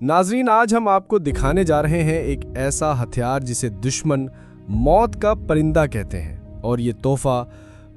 नाजरीन, आज हम आपको दिखाने जा रहे हैं एक ऐसा हथियार जिसे दुश्मन मौत का परिंदा कहते हैं, और ये तोहफा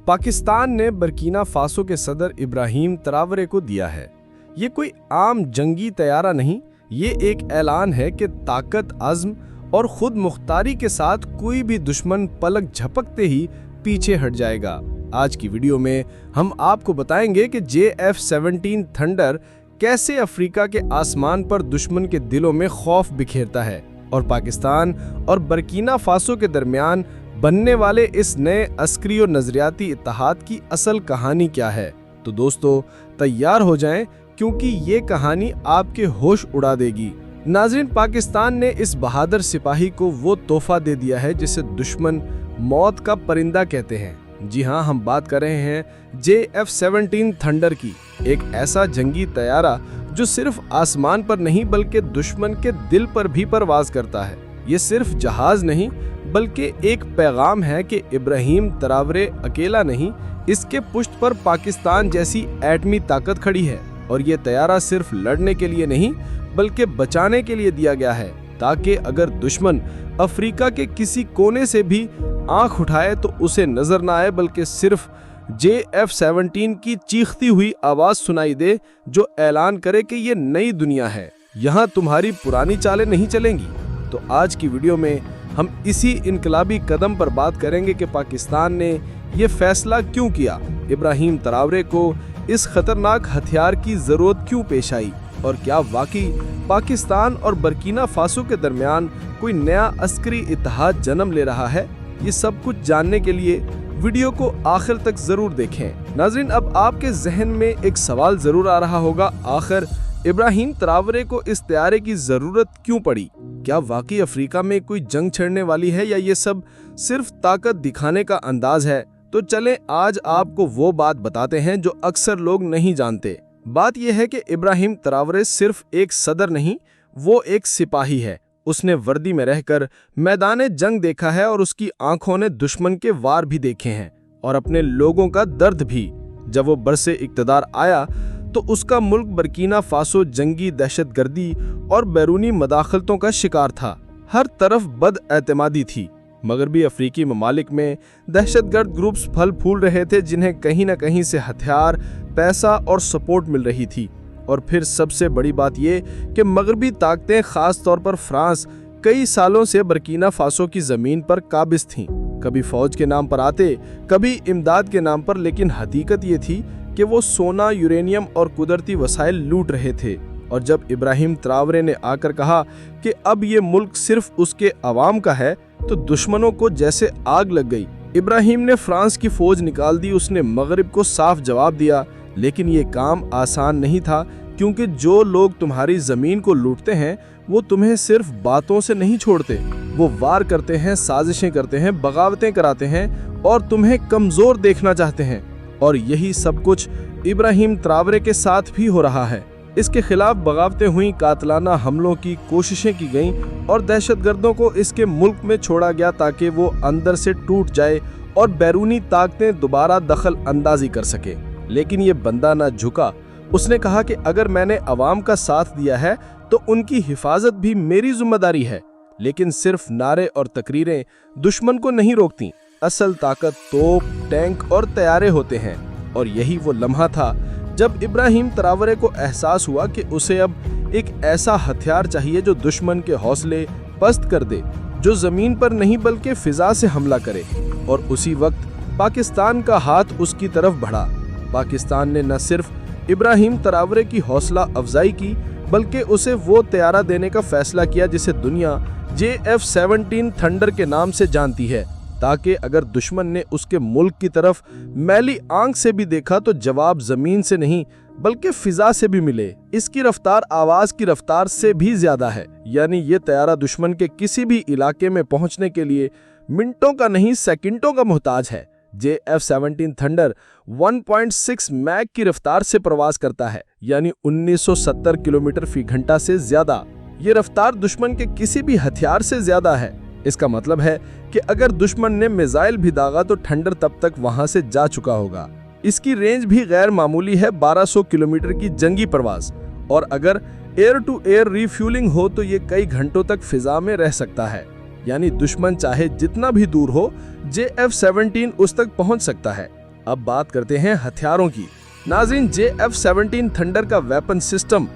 पाकिस्तान ने बर्कीना फासो के सदर इब्राहिम तरावरे को दिया है। ये कोई आम जंगी तैयारा नहीं, ये एक ऐलान है कि ताकत, अज़्म और खुद मुख्तारी के साथ कोई भी दुश्मन पलक झपकते ही पीछे हट जाएगा। आज की वीडियो में हम आपको बताएंगे कि JF-17 थंडर कैसे अफ्रीका के आसमान पर दुश्मन के दिलों में खौफ बिखेरता है, और पाकिस्तान और बर्कीना फासो के दरमियान बनने वाले इस नए अस्करी और नजरियाती इत्तेहाद की असल कहानी क्या है। तो दोस्तों, तैयार हो जाएं, क्योंकि ये कहानी आपके होश उड़ा देगी। नाज़रीन, पाकिस्तान ने इस बहादुर सिपाही को वो तोहफा दे दिया है जिसे दुश्मन मौत का परिंदा कहते हैं। जी हाँ, हम बात कर रहे हैं JF-17 थंडर की, एक ऐसा जंगी तैयारा जो सिर्फ आसमान पर नहीं बल्कि दुश्मन के दिल पर भी परवाज करता है। ये सिर्फ जहाज नहीं बल्कि एक पैगाम है कि इब्राहिम तरावरे अकेला नहीं, इसके पुष्ट पर पाकिस्तान जैसी एटमी ताकत खड़ी है। और ये तैयारा सिर्फ लड़ने के लिए नहीं बल्कि बचाने के लिए दिया गया है, ताकि अगर दुश्मन अफ्रीका के किसी कोने से भी आंख उठाए तो उसे नजर ना आए, बल्कि सिर्फ JF-17 की चीखती हुई आवाज सुनाई दे जो ऐलान करे कि ये नई दुनिया है, यहाँ तुम्हारी पुरानी चालें नहीं चलेंगी। तो आज की वीडियो में हम इसी इनकलाबी कदम पर बात करेंगे कि पाकिस्तान ने ये फैसला क्यों किया, इब्राहिम तरावरे को इस खतरनाक हथियार की जरूरत क्यों पेश आई, और क्या वाकई पाकिस्तान और बर्कीना फासो के दरमियान कोई नया अस्करी इत्तेहाद जन्म ले रहा है। ये सब कुछ जानने के लिए वीडियो को आखिर तक जरूर देखें। नाज़रीन, अब आपके जहन में एक सवाल जरूर आ रहा होगा, आखिर इब्राहिम तरावरे को इस तैयारे की जरूरत क्यों पड़ी? क्या वाकई अफ्रीका में कोई जंग छिड़ने वाली है, या ये सब सिर्फ ताकत दिखाने का अंदाज है? तो चलें, आज आपको वो बात बताते हैं जो अक्सर लोग नहीं जानते। बात यह है कि इब्राहिम तरावरे सिर्फ एक सदर नहीं, वो एक सिपाही है। उसने वर्दी में रहकर मैदान जंग देखा है, और उसकी आंखों ने दुश्मन के वार भी देखे हैं और अपने लोगों का दर्द भी। जब वो बरसे इक्तदार आया तो उसका मुल्क बर्कीना फासो जंगी दहशतगर्दी और बैरूनी मदाखलतों का शिकार था। हर तरफ बदएतमादी थी। मगरबी अफ्रीकी ममालिक में दहशतगर्द ग्रुप्स फल फूल रहे थे, जिन्हें कहीं न कहीं से हथियार, पैसा और सपोर्ट मिल रही थी। और फिर सबसे बड़ी बात ये कि मगरबी ताकतें, खास तौर पर फ्रांस, कई सालों से बर्कीना फासो की जमीन पर काबिज थीं। कभी फौज के नाम पर आते, कभी इमदाद के नाम पर, लेकिन हकीकत ये थी कि वो सोना, यूरेनियम और कुदरती वसाइल लूट रहे थे। और जब इब्राहिम तरावरे ने आकर कहा कि अब ये मुल्क सिर्फ उसके अवाम का है, तो दुश्मनों को जैसे आग लग गई। इब्राहिम ने फ्रांस की फौज निकाल दी, उसने मगरिब को साफ जवाब दिया। लेकिन ये काम आसान नहीं था, क्योंकि जो लोग तुम्हारी जमीन को लूटते हैं वो तुम्हें सिर्फ बातों से नहीं छोड़ते, वो वार करते हैं, साजिशें करते हैं, बगावतें कराते हैं और तुम्हें कमजोर देखना चाहते हैं। और यही सब कुछ इब्राहिम तरावरे के साथ भी हो रहा है। इसके खिलाफ बगावतें हुई, कातलाना हमलों की कोशिशें की गईं और दहशतगर्दों को इसके मुल्क में छोड़ा गया ताकि वो अंदर से टूट जाए और बैरूनी ताकतें दोबारा दखल अंदाजी कर सके। लेकिन ये बंदा ना झुका। उसने कहा कि अगर मैंने अवाम का साथ दिया है तो उनकी हिफाजत भी मेरी जिम्मेदारी है। लेकिन सिर्फ नारे और तकरीरें दुश्मन को नहीं रोकती। असल ताकत तोप, टैंक और तैयारे होते हैं। और यही वो लम्हा था जब इब्राहिम तरावरे को एहसास हुआ कि उसे अब एक ऐसा हथियार चाहिए जो दुश्मन के हौसले पस्त कर दे, जो जमीन पर नहीं बल्कि फिजा से हमला करे। और उसी वक्त पाकिस्तान का हाथ उसकी तरफ बढ़ा। पाकिस्तान ने न सिर्फ इब्राहिम तरावरे की हौसला अफजाई की, बल्कि उसे वो तैयारा देने का फैसला किया जिसे दुनिया JF-17 थंडर के नाम से जानती है, ताकि अगर दुश्मन ने उसके मुल्क की तरफ मैली आंख से भी देखा तो जवाब जमीन से नहीं बल्कि फिजा से भी मिले। इसकी रफ्तार आवाज की रफ्तार से भी ज्यादा है, यानी ये तैयारा दुश्मन के किसी भी इलाके में पहुंचने के लिए मिनटों का नहीं सेकंडों का मोहताज है। JF-17 थंडर 1.6 मैक की रफ्तार से प्रवास करता है, यानी 1970 किलोमीटर फी घंटा से ज्यादा। ये रफ्तार दुश्मन के किसी भी हथियार से ज्यादा है। इसका मतलब है कि अगर दुश्मन ने मिसाइल भी दागा तो थंडर तब तक वहां से जा चुका होगा। इसकी रेंज भी गैर मामूली है, 1200 किलोमीटर की जंगी प्रवास। और अगर एयर टू एयर रीफ्यूलिंग हो तो ये कई घंटों तक फिजा में रह सकता है, यानी दुश्मन चाहे जितना भी दूर हो JF-17 उस तक पहुंच सकता है। अब बात करते हैं हथियारों की। नाज़रीन, JF-17 थंडर का वेपन सिस्टम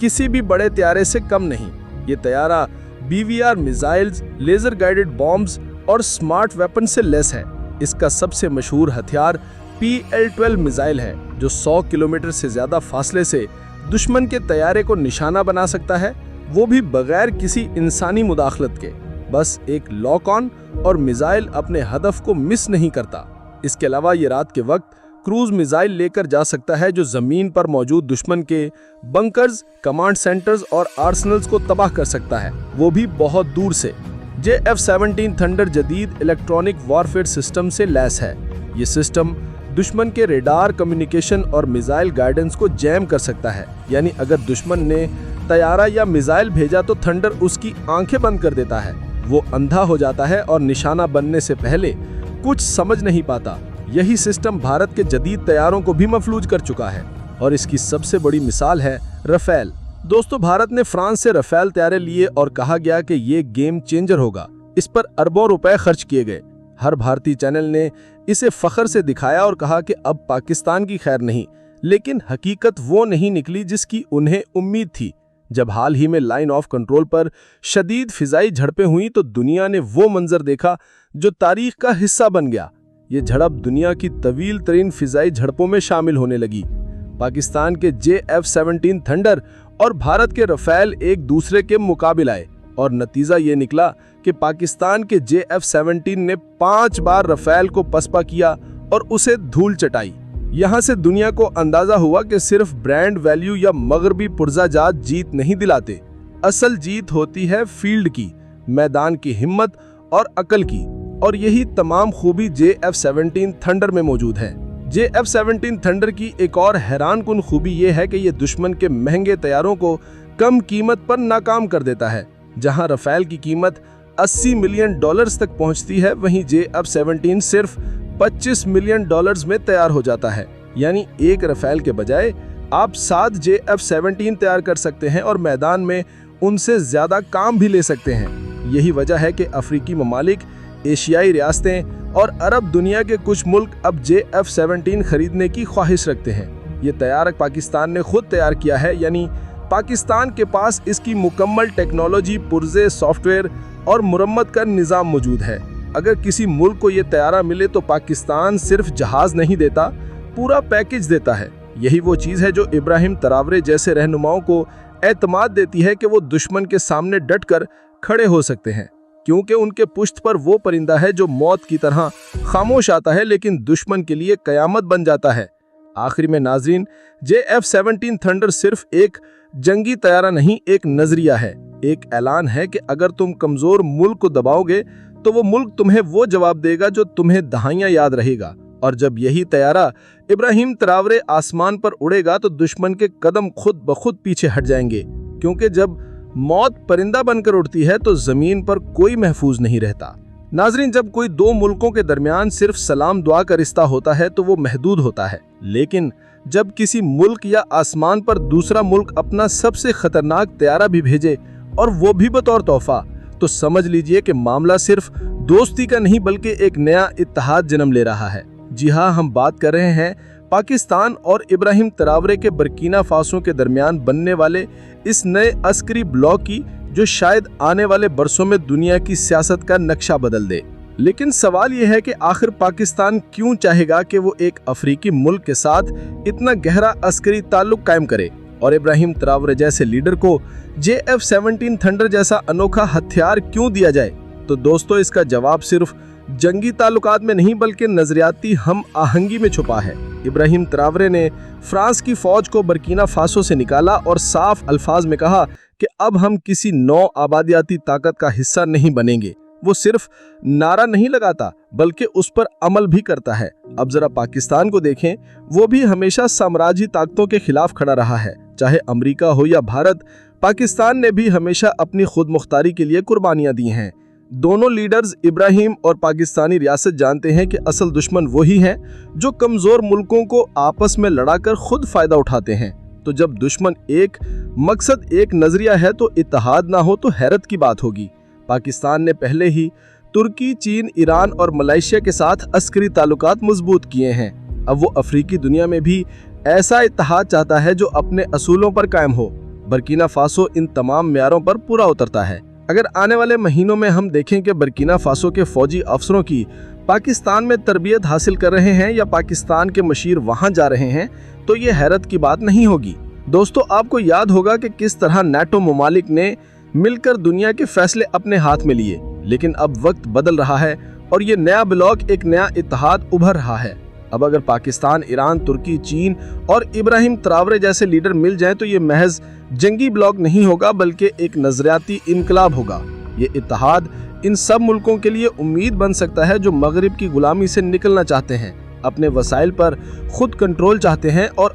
किसी भी बड़े तैयारे से कम नहीं। ये तैयारा BVR missiles, laser guided bombs और स्मार्ट वेपन से लेस है। इसका सबसे मशहूर हथियार PL-12 मिसाइल है, जो 100 किलोमीटर से ज्यादा फासले से दुश्मन के तैयारे को निशाना बना सकता है, वो भी बगैर किसी इंसानी मुदाखलत के। बस एक लॉक ऑन और मिसाइल अपने हदफ को मिस नहीं करता। इसके अलावा ये रात के वक्त क्रूज मिसाइल लेकर जा सकता है, जो जमीन पर मौजूद दुश्मन के बंकर्स, कमांड सेंटर्स और आर्सनल्स को तबाह कर सकता है, वो भी बहुत दूर से। JF-17 थंडर जदीद इलेक्ट्रॉनिक वॉरफेयर सिस्टम से लैस है। ये सिस्टम दुश्मन के रेडार, कम्युनिकेशन और मिसाइल गाइडेंस को जैम कर सकता है, यानी अगर दुश्मन ने तैयारा या मिसाइल भेजा तो थंडर उसकी आंखें बंद कर देता है। वो अंधा हो जाता है और निशाना बनने से पहले कुछ समझ नहीं पाता। यही सिस्टम भारत के जदीद तैयारों को भी मफलूज कर चुका है, और इसकी सबसे बड़ी मिसाल है रफेल। दोस्तों, भारत ने फ्रांस से रफेल तैयारे लिए और कहा गया कि ये गेम चेंजर होगा। इस पर अरबों रुपए खर्च किए गए। हर भारतीय चैनल ने इसे फख्र से दिखाया और कहा कि अब पाकिस्तान की खैर नहीं, लेकिन हकीकत वो नहीं निकली जिसकी उन्हें उम्मीद थी। जब हाल ही में लाइन ऑफ कंट्रोल पर शदीद फिजाई झड़पें हुई तो दुनिया ने वो मंजर देखा जो तारीख का हिस्सा बन गया। ये झड़प दुनिया की तवील तरीन फिजाई झड़पों में शामिल होने लगी। पाकिस्तान के JF-17 थंडर और भारत के रफेल एक दूसरे के मुकाबले आए, और नतीजा ये निकला कि पाकिस्तान के JF-17 ने 5 बार रफेल को पसपा किया और उसे धूल चटाई। यहाँ से दुनिया को अंदाजा हुआ कि सिर्फ ब्रांड वैल्यू या मगरबी पुर्जाजात जीत नहीं दिलाते। असल जीत होती है फील्ड की, मैदान की हिम्मत और अकल की, और यही तमाम खूबी JF-17 थंडर में मौजूद है। JF-17 थंडर की एक और हैरानकुन खूबी ये है कि ये दुश्मन के महंगे तैयारों को कम कीमत पर नाकाम कर देता है। जहां रफेल की कीमत $80 मिलियन तक पहुंचती है, वहीं JF-17 सिर्फ $25 मिलियन में तैयार हो जाता है। यानी एक रफेल के बजाय आप 7 JF-17 तैयार कर सकते हैं और मैदान में उनसे ज्यादा काम भी ले सकते हैं। यही वजह है कि अफ्रीकी ममालिक, एशियाई रियासतें और अरब दुनिया के कुछ मुल्क अब JF-17 खरीदने की ख्वाहिश रखते हैं। ये तैयार पाकिस्तान ने खुद तैयार किया है, यानी पाकिस्तान के पास इसकी मुकम्मल टेक्नोलॉजी, पुर्जे, सॉफ्टवेयर और मुरम्मत का निज़ाम मौजूद है। अगर किसी मुल्क को ये तैयारा मिले तो पाकिस्तान सिर्फ जहाज नहीं देता, पूरा पैकेज देता है। यही वो चीज़ है जो इब्राहिम तरावरे जैसे रहनुमाओं को एतमाद देती है कि वो दुश्मन के सामने डट कर खड़े हो सकते हैं, क्योंकि उनके पुश्त पर वो परिंदा है जो मौत की तरह खामोश आता है लेकिन दुश्मन के लिए कयामत बन जाता है। आखिर में नाजरीन, JF-17 थंडर सिर्फ एक जंगी तैयारा नहीं, एक नजरिया है, एक ऐलान है कि अगर तुम कमजोर मुल्क को दबाओगे तो वो मुल्क तुम्हें वो जवाब देगा जो तुम्हें दहाइयां याद रहेगा। और जब यही तैयारा इब्राहिम तरावरे आसमान पर उड़ेगा तो दुश्मन के कदम खुद ब खुद पीछे हट जाएंगे, क्योंकि जब मौत परिंदा बनकर उड़ती है तो जमीन पर कोई महफूज नहीं रहता। नाजरीन, जब कोई दो मुल्कों के दरमियान सिर्फ सलाम दुआ का रिश्ता होता है तो वो महदूद होता है, लेकिन जब किसी मुल्क या आसमान पर दूसरा मुल्क अपना सबसे खतरनाक तैयारा भी भेजे और वो भी बतौर तोहफा, तो समझ लीजिए कि मामला सिर्फ दोस्ती का नहीं बल्कि एक नया इत्तेहाद जन्म ले रहा है। जी हाँ, हम बात कर रहे हैं पाकिस्तान और इब्राहिम तरावरे के बर्किना फासो के दरमियान बनने वाले इस नए अस्करी ब्लॉक की, जो शायद आने वाले बरसों में दुनिया की सियासत का नक्शा बदल दे। लेकिन सवाल यह है कि आखिर पाकिस्तान क्यों चाहेगा कि वो एक अफ्रीकी मुल्क के साथ इतना गहरा अस्करी ताल्लुक कायम करे और इब्राहिम तरावरे जैसे लीडर को JF-17 थंडर जैसा अनोखा हथियार क्यों दिया जाए? तो दोस्तों, इसका जवाब सिर्फ जंगी ताल्लुकात में नहीं बल्कि नजरियाती हम आहंगी में छुपा है। इब्राहिम तरावरे ने फ्रांस की फौज को बर्किना फासो से निकाला और साफ अल्फाज में कहा कि अब हम किसी नौ आबादियाती ताकत का हिस्सा नहीं बनेंगे। वो सिर्फ नारा नहीं लगाता बल्कि उस पर अमल भी करता है। अब जरा पाकिस्तान को देखें, वो भी हमेशा साम्राज्यी ताकतों के खिलाफ खड़ा रहा है, चाहे अमेरिका हो या भारत। पाकिस्तान ने भी हमेशा अपनी खुद मुख्तारी के लिए कुर्बानियां दी हैं। दोनों लीडर्स, इब्राहिम और पाकिस्तानी रियासत, जानते हैं कि असल दुश्मन वही हैं जो कमजोर मुल्कों को आपस में लड़ाकर खुद फायदा उठाते हैं। तो जब दुश्मन एक मकसद एक नजरिया है तो इत्तेहाद ना हो तो हैरत की बात होगी। पाकिस्तान ने पहले ही तुर्की, चीन, ईरान और मलेशिया के साथ अस्करी ताल्लुकात मजबूत किए हैं। अब वो अफ्रीकी दुनिया में भी ऐसा इत्तेहाद चाहता है जो अपने असूलों पर कायम हो। बर्किना फासो इन तमाम म्यारों पर पूरा उतरता है। अगर आने वाले महीनों में हम देखें कि बर्किना फासो के फौजी अफसरों की पाकिस्तान में तरबियत हासिल कर रहे हैं या पाकिस्तान के मशीर वहां जा रहे हैं, तो ये हैरत की बात नहीं होगी। दोस्तों, आपको याद होगा कि किस तरह नाटो ममालिक ने मिलकर दुनिया के फैसले अपने हाथ में लिए, लेकिन अब वक्त बदल रहा है और ये नया ब्लॉक, एक नया इत्तेहाद उभर रहा है। अब अगर पाकिस्तान, ईरान, तुर्की, चीन और इब्राहिम ट्रावरे जैसे लीडर मिल जाएं तो ये महज जंगी ब्लॉक नहीं होगा बल्कि एक नजरियाती इनकलाब होगा। ये इत्तेहाद इन सब मुल्कों के लिए उम्मीद बन सकता है जो मगरिब की गुलामी से निकलना चाहते हैं, अपने वसाइल पर खुद कंट्रोल चाहते हैं और